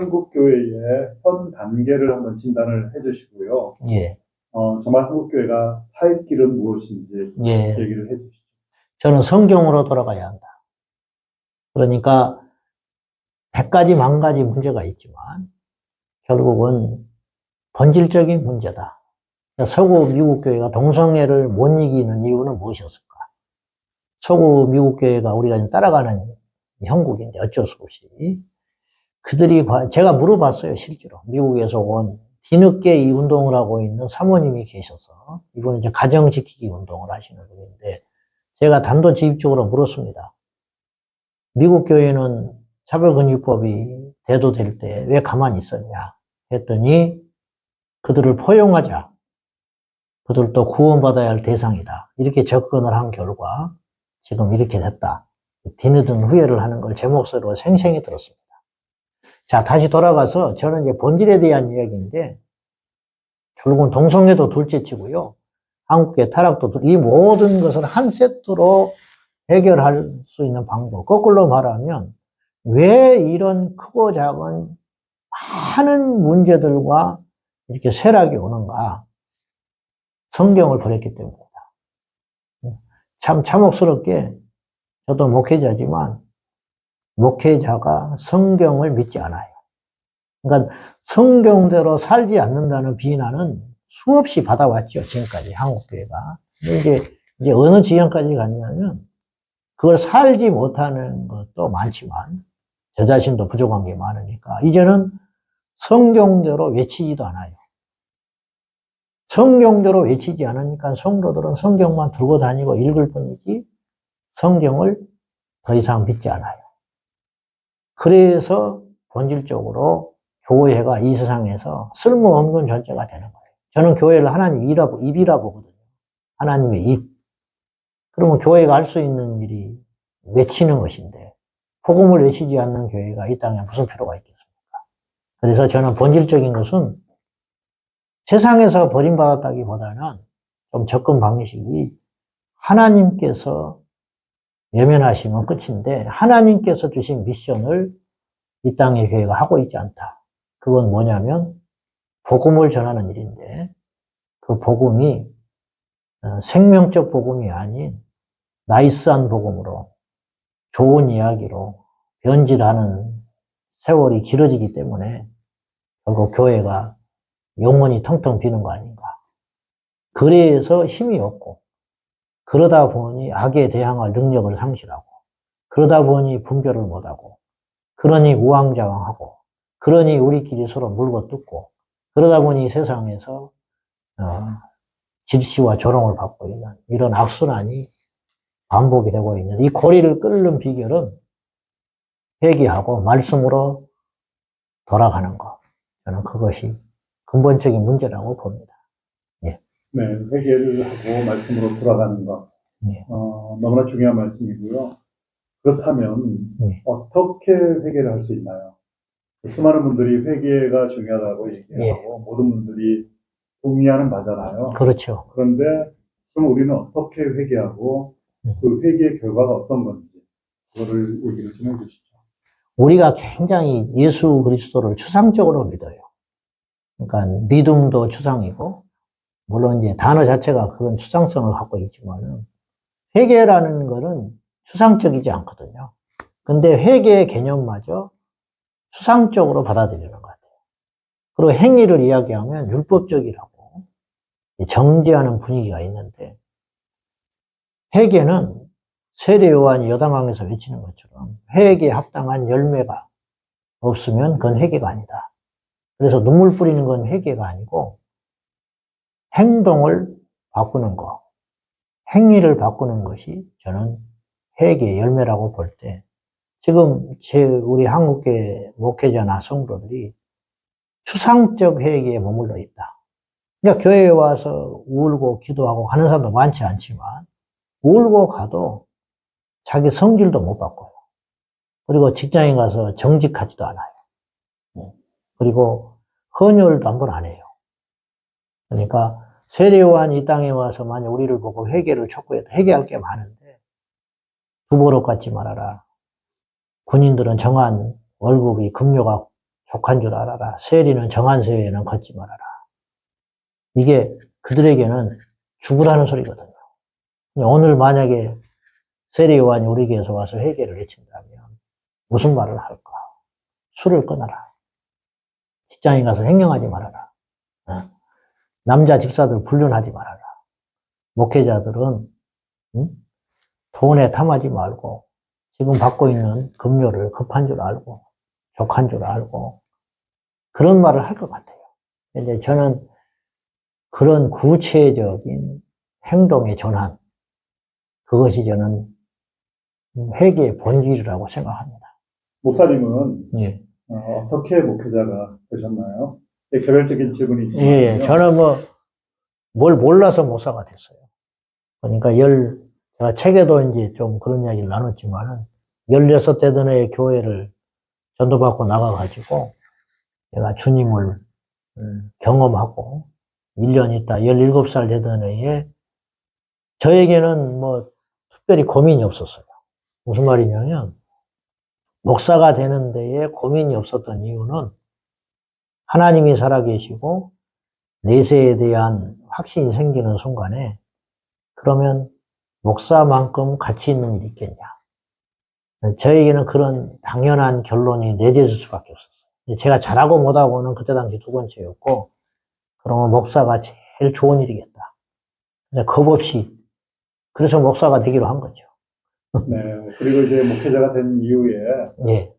한국교회의 현 단계를 한번 진단을 해주시고요. 예. 정말 한국교회가 살 길은 무엇인지 예. 얘기를 해주시죠. 저는 성경으로 돌아가야 한다. 그러니까 100가지, 10,000가지 문제가 있지만 결국은 본질적인 문제다. 서구 미국 교회가 동성애를 못 이기는 이유는 무엇이었을까? 서구 미국 교회가 우리가 지금 따라가는 형국인데 어쩔 수 없이 그들이 제가 물어봤어요. 실제로 미국에서 온 뒤늦게 이 운동을 하고 있는 사모님이 계셔서 이분은 이제 가정지키기 운동을 하시는 분인데 제가 단도직입적으로 물었습니다. 미국 교회는 차별금지법이 대도될 때 왜 가만히 있었냐 했더니 그들을 포용하자. 그들도 구원받아야 할 대상이다. 이렇게 접근을 한 결과 지금 이렇게 됐다. 뒤늦은 후회를 하는 걸 제 목소리로 생생히 들었습니다. 자, 다시 돌아가서 저는 이제 본질에 대한 이야기인데 결국은 동성애도 둘째치고요. 한국의 타락도 이 모든 것을 한 세트로 해결할 수 있는 방법. 거꾸로 말하면 왜 이런 크고 작은 많은 문제들과 이렇게 쇠락이 오는가? 성경을 버렸기 때문입니다. 참 참혹스럽게 저도 목회자지만 목회자가 성경을 믿지 않아요. 그러니까 성경대로 살지 않는다는 비난은 수없이 받아왔죠. 지금까지 한국교회가. 이제 어느 지경까지 갔냐면 그걸 살지 못하는 것도 많지만 저 자신도 부족한 게 많으니까 이제는 성경대로 외치지도 않아요. 성경대로 외치지 않으니까 성도들은 성경만 들고 다니고 읽을 뿐이지 성경을 더 이상 믿지 않아요. 그래서 본질적으로 교회가 이 세상에서 쓸모없는 존재가 되는 거예요. 저는 교회를 하나님 입이라 보거든요. 하나님의 입. 그러면 교회가 할 수 있는 일이 외치는 것인데 복음을 외치지 않는 교회가 이 땅에 무슨 필요가 있겠습니까? 그래서 저는 본질적인 것은 세상에서 버림받았다기보다는 좀 접근 방식이 하나님께서 외면하시면 끝인데 하나님께서 주신 미션을 이 땅의 교회가 하고 있지 않다. 그건 뭐냐면 복음을 전하는 일인데 그 복음이 생명적 복음이 아닌 나이스한 복음으로 좋은 이야기로 변질하는 세월이 길어지기 때문에 결국 교회가 영원히 텅텅 비는 거 아닌가. 그래서 힘이 없고 그러다 보니 악에 대항할 능력을 상실하고 그러다 보니 분별을 못하고 그러니 우왕좌왕하고 그러니 우리끼리 서로 물고 뜯고 그러다 보니 세상에서 질시와 조롱을 받고 있는 이런 악순환이 반복이 되고 있는 이 고리를 끊는 비결은 회개하고 말씀으로 돌아가는 것. 저는 그것이 근본적인 문제라고 봅니다. 예. 네, 회개를 하고 말씀으로 돌아가는 것. 예. 너무나 중요한 말씀이고요. 그렇다면 어떻게 회개를 할 수 있나요? 수많은 분들이 회개가 중요하다고 얘기하고 모든 분들이 동의하는 바잖아요. 그렇죠. 그런데 그럼 우리는 어떻게 회개하고 그 회개의 결과가 어떤 건지 그거를 얘기를 좀 해주시죠. 우리가 굉장히 예수 그리스도를 추상적으로 믿어요. 그러니까 믿음도 추상이고 물론 이제 단어 자체가 그런 추상성을 갖고 있지만은 회개라는 거는 추상적이지 않거든요. 근데 회개의 개념마저 추상적으로 받아들이는 것 같아요. 그리고 행위를 이야기하면 율법적이라고 정죄하는 분위기가 있는데 회개는 세례 요한이 여담강에서 외치는 것처럼 회개에 합당한 열매가 없으면 그건 회개가 아니다. 그래서 눈물 뿌리는 건 회개가 아니고 행동을 바꾸는 것, 행위를 바꾸는 것이 저는 회개의 열매라고 볼 때 지금 우리 한국계 목회자나 성도들이 추상적 회개에 머물러 있다. 그러니까 교회에 와서 울고 기도하고 하는 사람도 많지 않지만 울고 가도 자기 성질도 못 바꿔요. 그리고 직장에 가서 정직하지도 않아요. 그리고 헌혈도 한 번 안 해요. 그러니까 세례요한이 이 땅에 와서 만약 우리를 보고 회개를 촉구해도 회개할 게 많은데 두버럭 갖지 말아라. 군인들은 정한 월급이 급료가 족한 줄 알아라. 세리는 정한 세에는 걷지 말아라. 이게 그들에게는 죽으라는 소리거든요. 오늘 만약에 세리요한이 우리 교회에서 와서 회개를 외친다면 무슨 말을 할까? 술을 끊어라. 직장에 가서 횡령하지 말아라. 남자 집사들 불륜하지 말아라. 목회자들은 돈에 탐하지 말고 지금 받고 있는 급료를 급한 줄 알고 족한 줄 알고 그런 말을 할 것 같아요. 근데 저는 그런 구체적인 행동의 전환, 그것이 저는 회개의 본질이라고 생각합니다. 목사님은 예. 어떻게 목회자가 되셨나요? 개별적인 질문이 있지만 예, 저는 뭘 몰라서 목사가 됐어요. 그러니까 제가 책에도 이제 좀 그런 이야기를 나눴지만은 16대 되는 교회를 전도받고 나가가지고 제가 주님을 경험하고 1년 있다 17살 되던 해에 저에게는 특별히 고민이 없었어요. 무슨 말이냐면 목사가 되는 데에 고민이 없었던 이유는 하나님이 살아계시고 내세에 대한 확신이 생기는 순간에 그러면 목사만큼 가치 있는 일이 있겠냐. 저에게는 그런 당연한 결론이 내려질 수밖에 없었어요. 제가 잘하고 못하고는 그때 당시 두 번째였고, 그러면 목사가 제일 좋은 일이겠다. 겁 없이, 그래서 목사가 되기로 한 거죠. 네. 그리고 이제 목회자가 된 이후에, 예.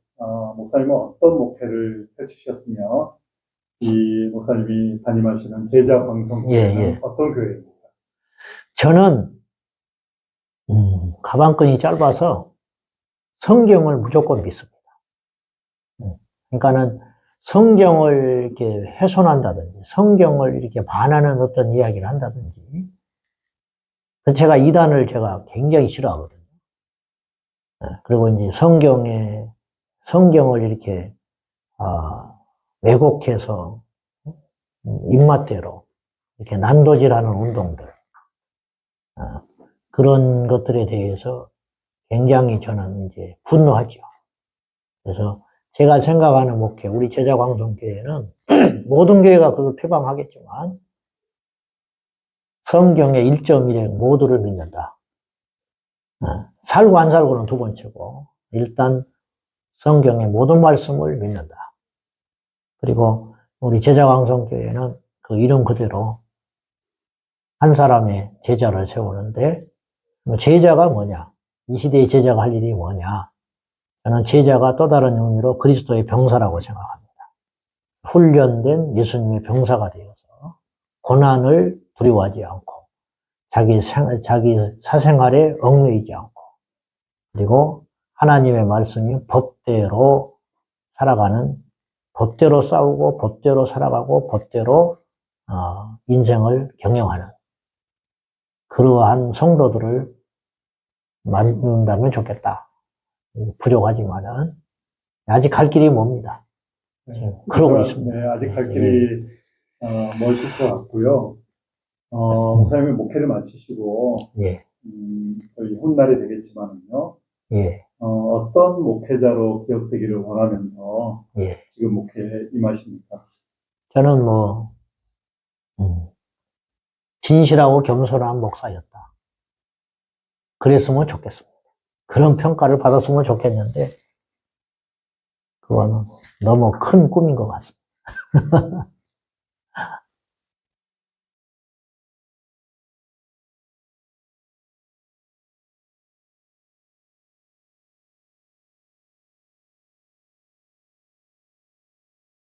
목사님은 어떤 목회를 펼치셨으며, 이 목사님이 담임하시는 제자 방송교회는 어떤 교회입니까? 저는, 가방끈이 짧아서 성경을 무조건 믿습니다. 그러니까는 성경을 이렇게 훼손한다든지, 성경을 이렇게 반하는 어떤 이야기를 한다든지, 제가 이단을 제가 굉장히 싫어하거든요. 그리고 이제 성경을 이렇게, 왜곡해서, 입맛대로, 이렇게 난도질하는 운동들, 그런 것들에 대해서 굉장히 저는 이제 분노하죠. 그래서 제가 생각하는 목회, 우리 제자광성교회는 모든 교회가 그걸 표방하겠지만 성경의 1.1에 모두를 믿는다. 살고 안 살고는 두 번째고 일단 성경의 모든 말씀을 믿는다. 그리고 우리 제자광성교회는 그 이름 그대로 한 사람의 제자를 세우는데 제자가 뭐냐? 이 시대의 제자가 할 일이 뭐냐? 저는 제자가 또 다른 의미로 그리스도의 병사라고 생각합니다. 훈련된 예수님의 병사가 되어서 고난을 두려워하지 않고 자기 사생활에 얽매이지 않고 그리고 하나님의 말씀이 법대로 살아가는 법대로 싸우고 법대로 살아가고 법대로 인생을 경영하는 그러한 성도들을 만든다면 좋겠다. 부족하지만은 아직 갈 길이 멉니다. 그러고 있습니다. 네, 아직 갈 길이 멀실 것 같고요. 목사님이 목회를 마치시고 거의 훗날이 되겠지만은요. 어떤 목회자로 기억되기를 원하면서 지금 목회에 임하십니까? 저는 진실하고 겸손한 목사였다. 그랬으면 좋겠습니다. 그런 평가를 받았으면 좋겠는데 그거는 너무 큰 꿈인 것 같습니다.